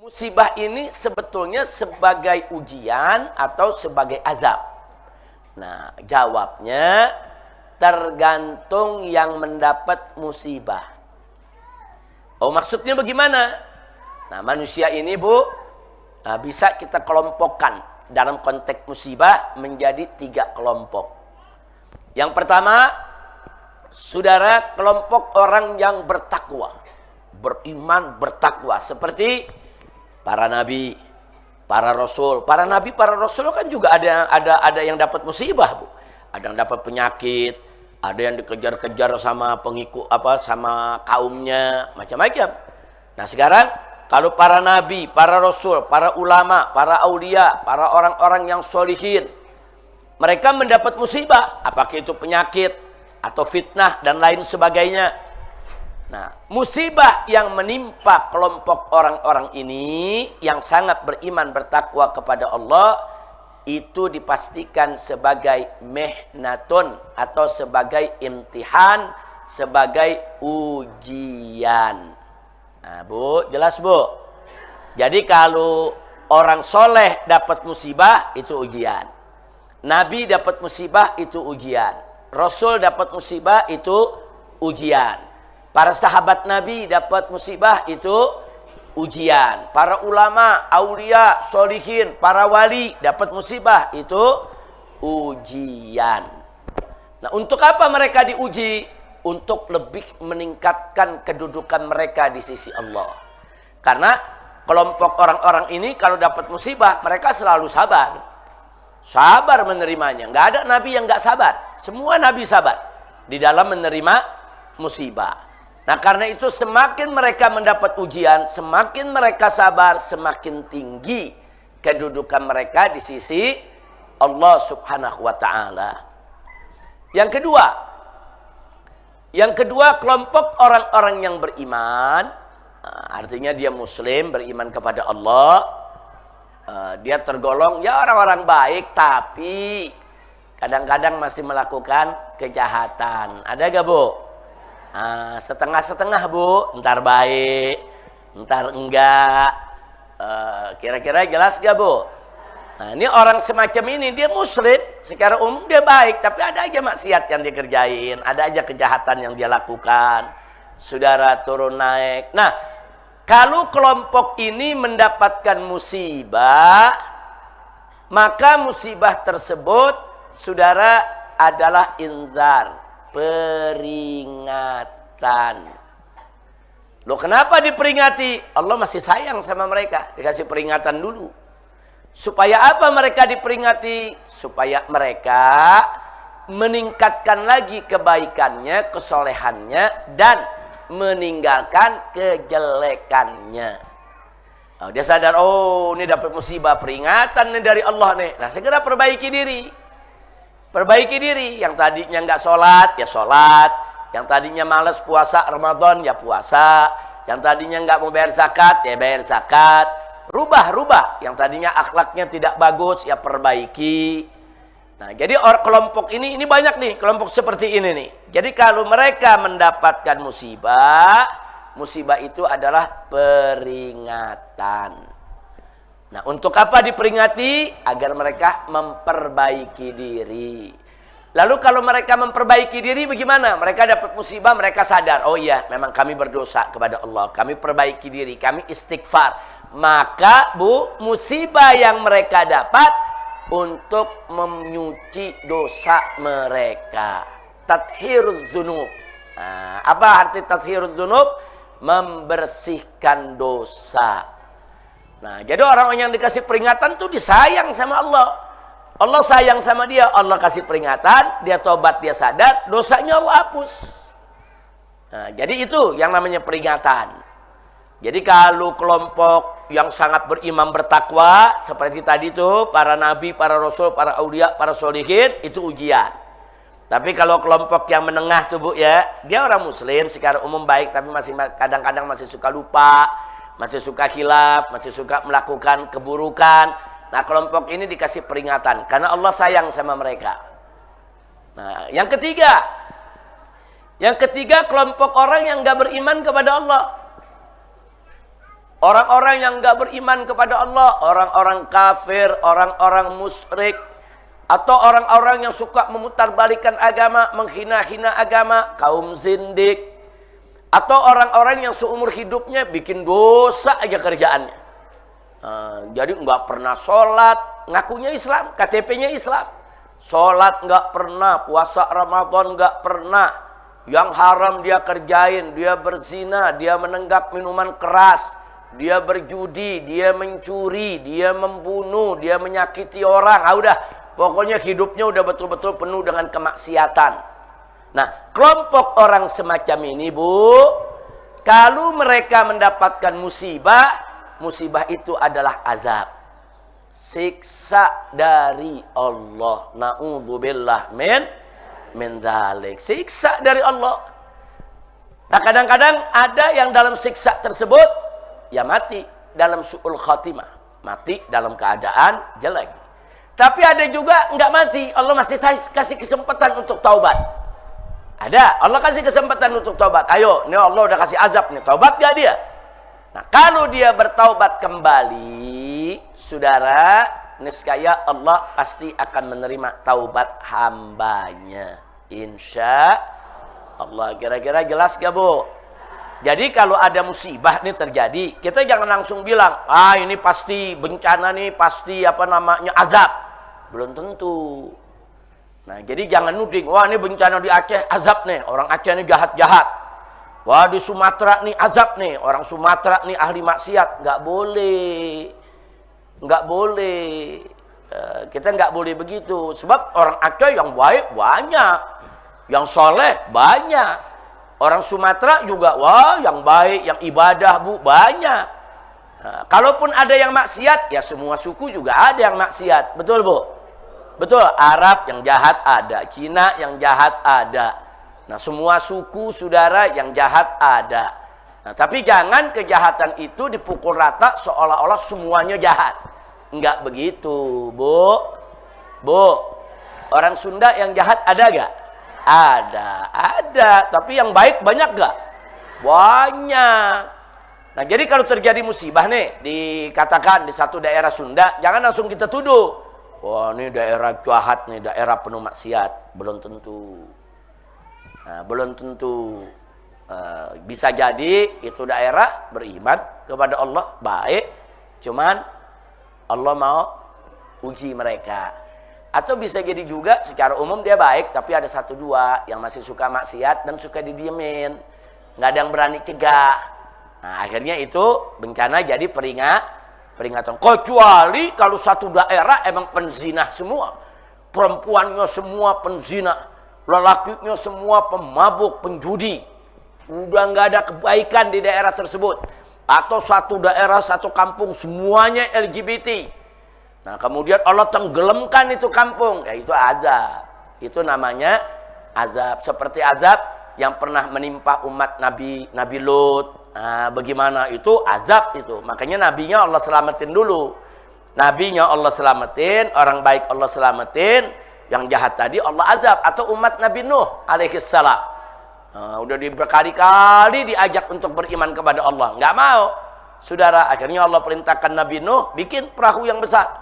Musibah ini sebetulnya sebagai ujian atau sebagai azab? Nah, jawabnya tergantung yang mendapat musibah. Oh, maksudnya bagaimana? Nah, manusia ini, Bu, bisa kita kelompokkan dalam konteks musibah menjadi 3 kelompok. Yang pertama, saudara, kelompok orang yang bertakwa, beriman, bertakwa, seperti para nabi, para rasul. Para nabi, para rasul kan juga ada yang dapat musibah, Bu. Ada yang dapat penyakit, ada yang dikejar-kejar sama pengikut sama kaumnya, macam-macam. Nah, sekarang kalau para nabi, para rasul, para ulama, para aulia, para orang-orang yang sholihin, mereka mendapat musibah, apakah itu penyakit atau fitnah dan lain sebagainya. Nah, musibah yang menimpa kelompok orang-orang ini yang sangat beriman bertakwa kepada Allah itu dipastikan sebagai mihnatun atau sebagai imtihan, sebagai ujian. Nah, Bu, jelas, Bu? Jadi kalau orang soleh dapat musibah itu ujian. Nabi dapat musibah itu ujian. Rasul dapat musibah itu ujian. Para sahabat Nabi dapat musibah itu ujian. Para ulama, aulia, sholihin, para wali dapat musibah itu ujian. Nah, untuk apa mereka diuji? Untuk lebih meningkatkan kedudukan mereka di sisi Allah. Karena kelompok orang-orang ini kalau dapat musibah, mereka selalu sabar. Sabar menerimanya. Nggak ada nabi yang nggak sabar. Semua nabi sabar di dalam menerima musibah. Nah, karena itu semakin mereka mendapat ujian, semakin mereka sabar, semakin tinggi kedudukan mereka di sisi Allah Subhanahu wa taala. Yang kedua kelompok orang-orang yang beriman, artinya dia muslim, beriman kepada Allah, dia tergolong ya orang-orang baik, tapi kadang-kadang masih melakukan kejahatan. Ada gak, Bu? Setengah-setengah, Bu. Ntar baik, ntar enggak. Kira-kira jelas gak, Bu? Nah, ini orang semacam ini, dia muslim, secara umum dia baik, tapi ada aja maksiat yang dia kerjain, ada aja kejahatan yang dia lakukan. Saudara, turun naik. Nah, kalau kelompok ini mendapatkan musibah, maka musibah tersebut, saudara, adalah inzar, peringatan. Loh, kenapa diperingati? Allah masih sayang sama mereka, dikasih peringatan dulu. Supaya apa mereka diperingati? Supaya mereka meningkatkan lagi kebaikannya, kesolehannya, dan meninggalkan kejelekannya. Oh, dia sadar, oh ini dapat musibah, peringatan nih dari Allah nih. Nah, segera perbaiki diri. Perbaiki diri. Yang tadinya nggak sholat, ya sholat. Yang tadinya malas puasa Ramadan, ya puasa. Yang tadinya nggak mau bayar zakat, ya bayar zakat. Rubah. Yang tadinya akhlaknya tidak bagus, ya perbaiki. Nah, jadi kelompok ini banyak nih, kelompok seperti ini nih. Jadi kalau mereka mendapatkan musibah, musibah itu adalah peringatan. Nah, untuk apa diperingati? Agar mereka memperbaiki diri. Lalu kalau mereka memperbaiki diri bagaimana? Mereka dapat musibah, mereka sadar, oh iya, memang kami berdosa kepada Allah. Kami perbaiki diri, kami istighfar. Maka, Bu, musibah yang mereka dapat untuk menyuci dosa mereka. Tathhiruz dzunub. Nah, apa arti tathhiruz dzunub? Membersihkan dosa. Nah, jadi orang yang dikasih peringatan tuh disayang sama Allah. Allah sayang sama dia, Allah kasih peringatan, dia tobat, dia sadar, dosanya Allah hapus. Nah, jadi itu yang namanya peringatan. Jadi kalau kelompok yang sangat beriman bertakwa, seperti tadi tuh, para nabi, para rasul, para aulia, para sholihin, itu ujian. Tapi kalau kelompok yang menengah tuh, Bu, ya, dia orang muslim, secara umum baik, tapi masih kadang-kadang masih suka lupa, masih suka khilaf, masih suka melakukan keburukan. Nah, kelompok ini dikasih peringatan karena Allah sayang sama mereka. Nah, yang ketiga kelompok orang yang gak beriman kepada Allah. Orang-orang yang nggak beriman kepada Allah, orang-orang kafir, orang-orang musyrik, atau orang-orang yang suka memutarbalikan agama, menghina-hina agama, kaum zindik, atau orang-orang yang seumur hidupnya bikin dosa aja kerjaannya. Jadi nggak pernah sholat, ngakunya Islam, KTP-nya Islam. Sholat nggak pernah, puasa Ramadan nggak pernah. Yang haram dia kerjain, dia berzina, dia menenggak minuman keras, dia berjudi, dia mencuri, dia membunuh, dia menyakiti orang. Udah, pokoknya hidupnya udah betul-betul penuh dengan kemaksiatan. Nah, kelompok orang semacam ini, Bu, kalau mereka mendapatkan musibah, musibah itu adalah azab, siksa dari Allah. Na'udzubillah min dzalik. Siksa dari Allah. Nah, kadang-kadang ada yang dalam siksa tersebut ya mati dalam su'ul khatimah, mati dalam keadaan jelek. Tapi ada juga nggak mati, Allah masih kasih kesempatan untuk taubat. Ada, Allah kasih kesempatan untuk taubat. Ayo, ini Allah udah kasih azab nih, taubat gak dia? Nah, kalau dia bertaubat kembali, saudara, niscaya Allah pasti akan menerima taubat hambanya. Insya Allah. Kira-kira jelas gak, Bu? Jadi kalau ada musibah nih terjadi, kita jangan langsung bilang, ini pasti bencana nih, pasti azab. Belum tentu. Nah, jadi jangan nuding, wah ini bencana di Aceh, azab nih, orang Aceh nih jahat-jahat. Wah di Sumatera nih azab nih, orang Sumatera nih ahli maksiat. Nggak boleh. Nggak boleh. Kita nggak boleh begitu. Sebab orang Aceh yang baik banyak. Yang soleh banyak. Orang Sumatera juga, wah yang baik, yang ibadah, Bu, banyak. Nah, kalaupun ada yang maksiat, ya semua suku juga ada yang maksiat. Betul, Bu? Betul, Arab yang jahat ada, Cina yang jahat ada. Nah, semua suku, saudara, yang jahat ada. Nah, tapi jangan kejahatan itu dipukul rata seolah-olah semuanya jahat. Enggak begitu, Bu. Bu, orang Sunda yang jahat ada gak? Ada. Tapi yang baik banyak gak? Banyak. Nah, jadi kalau terjadi musibah nih, dikatakan di satu daerah Sunda, jangan langsung kita tuduh. Wah, ini daerah jahat nih, daerah penuh maksiat. Belum tentu. Nah, belum tentu. Bisa jadi itu daerah beriman kepada Allah, baik. Cuman Allah mau uji mereka. Atau bisa jadi juga secara umum dia baik, tapi ada satu dua yang masih suka maksiat dan suka didiemin. Nggak ada yang berani cegah. Nah, akhirnya itu bencana jadi peringatan. Kecuali kalau satu daerah emang penzina semua. Perempuannya semua penzina. Lelakinya semua pemabuk, penjudi. Udah nggak ada kebaikan di daerah tersebut. Atau satu daerah, satu kampung semuanya LGBT. Nah, kemudian Allah tenggelamkan itu kampung, yaitu azab. Itu namanya azab. Seperti azab yang pernah menimpa umat Nabi Lut. Nah, bagaimana itu azab itu. Makanya nabinya Allah selamatin dulu. Nabinya Allah selamatin, orang baik Allah selamatin, yang jahat tadi Allah azab. Atau umat Nabi Nuh alaihissalam. Nah, udah berkali-kali diajak untuk beriman kepada Allah, nggak mau. Saudara, akhirnya Allah perintahkan Nabi Nuh bikin perahu yang besar.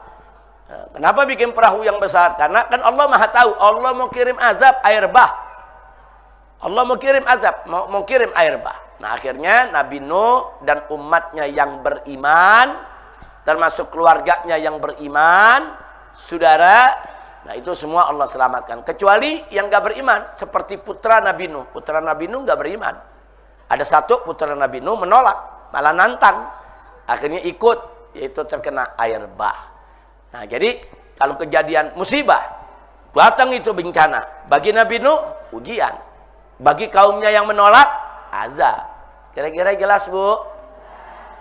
Kenapa bikin perahu yang besar? Karena kan Allah Maha tahu, Allah mau kirim azab air bah. Allah mau kirim azab, mau kirim air bah. Nah, akhirnya Nabi Nuh dan umatnya yang beriman, termasuk keluarganya yang beriman, saudara, nah itu semua Allah selamatkan. Kecuali yang gak beriman, seperti putra Nabi Nuh. Putra Nabi Nuh gak beriman. Ada satu putra Nabi Nuh menolak, malah nantang. Akhirnya ikut, yaitu terkena air bah. Nah, jadi kalau kejadian musibah, datang itu bencana. Bagi Nabi Nuh, ujian. Bagi kaumnya yang menolak, azab. Kira-kira jelas, Bu?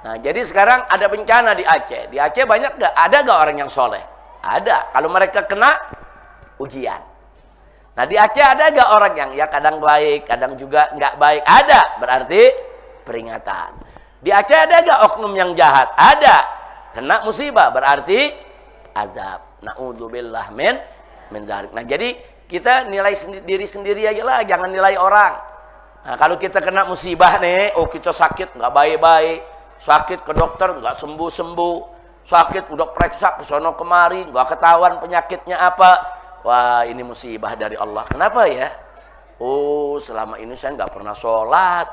Nah, jadi sekarang ada bencana di Aceh. Di Aceh banyak gak? Ada gak orang yang soleh? Ada. Kalau mereka kena, ujian. Nah, di Aceh ada gak orang yang ya kadang baik, kadang juga nggak baik? Ada. Berarti peringatan. Di Aceh ada gak oknum yang jahat? Ada. Kena musibah, berarti azab. Na'udzubillah min dzalik. Nah, jadi kita nilai diri sendiri aja lah, jangan nilai orang. Nah, kalau kita kena musibah nih, oh kita sakit nggak baik-baik, sakit ke dokter nggak sembuh-sembuh, sakit udah periksa ke sono kemari nggak ketahuan penyakitnya apa. Wah, ini musibah dari Allah. Kenapa ya? Oh, selama ini saya nggak pernah sholat,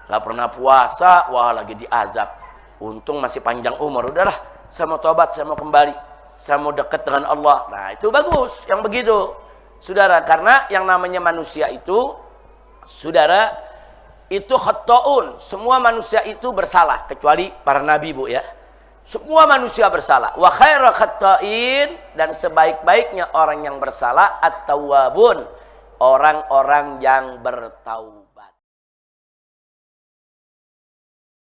nggak pernah puasa, wah lagi diazab. Untung masih panjang umur, udahlah, saya mau tobat, saya mau kembali, saya mau dekat dengan Allah. Nah, itu bagus, yang begitu, saudara. Karena yang namanya manusia itu, saudara, itu khata'un. Semua manusia itu bersalah, kecuali para nabi, Bu, ya. Semua manusia bersalah. Wa khairu khata'in, dan sebaik-baiknya orang yang bersalah at-tawwabun, orang-orang yang bertaubat.